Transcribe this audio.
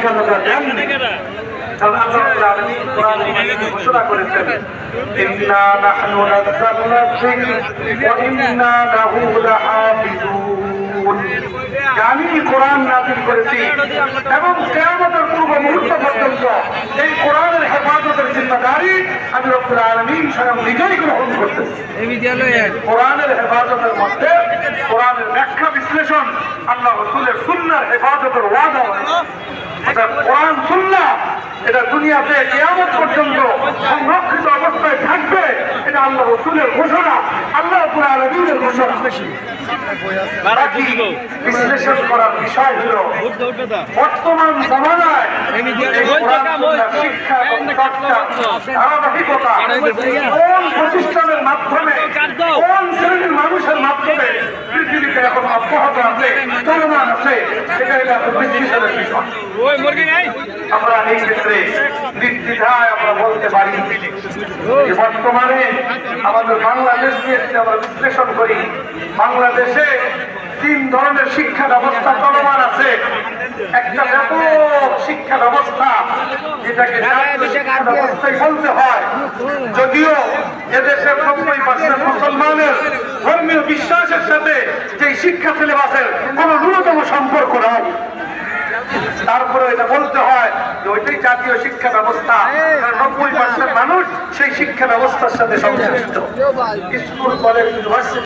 কারণ আল্লাহ রাব্বুল আলামিন কোরআনে ঘোষণা করেছেন ইন্না নাহনু নাযালনা যিকর ওয়া ইন্না লাহু লাহাফিজুন। আমি কোরআন নাযিল করেছি এবং কিয়ামতের পূর্ব মুহূর্ত পর্যন্ত এই কোরআনের হেফাজতের জিম্মাদারি আমি রব্বুল আলামিন স্বয়ং নিজেই গ্রহণ করতেছি। কোরআনের হেফাজতের মধ্যে কোরআনের ব্যাখ্যা বিশ্লেষণ আল্লাহ রাসূলের সুন্নাহর হেফাজতের ওয়াদা। এটা কোরআন সুন্নাহ এটা দুনিয়াতে কিয়ামত পর্যন্ত সংরক্ষিত অবস্থায় থাকবে। এটা আল্লাহ রাসূলের ঘোষণা, আল্লাহ রাব্বুল আলামিনের ঘোষণা। বাকি বিশ্লেষণ করার বিষয় হলো বর্তমান জামানায় শিক্ষা এবং ধারাবাহিকতা কোন প্রতিষ্ঠানের মাধ্যমে কোন শ্রেণীর মানুষের মাধ্যমে পৃথিবীতে এখন অব্যাহত আছে, চলমান আছে, সেটা বিশ্লেষণের বিষয়। আমরা এই ক্ষেত্রে নির্দ্বিধায় আমরা বলতে পারি যে বর্তমানে আমাদের বাংলাদেশ নিয়ে আমরা বিশ্লেষণ করি, বাংলাদেশে 3 ধরনের শিক্ষা ব্যবস্থা চলমান আছে। একটা ব্যাপক শিক্ষা ব্যবস্থা, যেটাকে শিক্ষা ব্যবস্থাই বলতে হয়, যদিও এদেশের 90% মুসলমানের ধর্মীয় বিশ্বাসের সাথে যে শিক্ষা সিলেবাসের কোনো ন্যূনতম সম্পর্ক নাই। তারপরে এটা বলতে হয় যে ওইটাই জাতীয় শিক্ষা ব্যবস্থা, 90% মানুষ সেই শিক্ষা ব্যবস্থার সাথে সংশ্লিষ্ট। School, college, university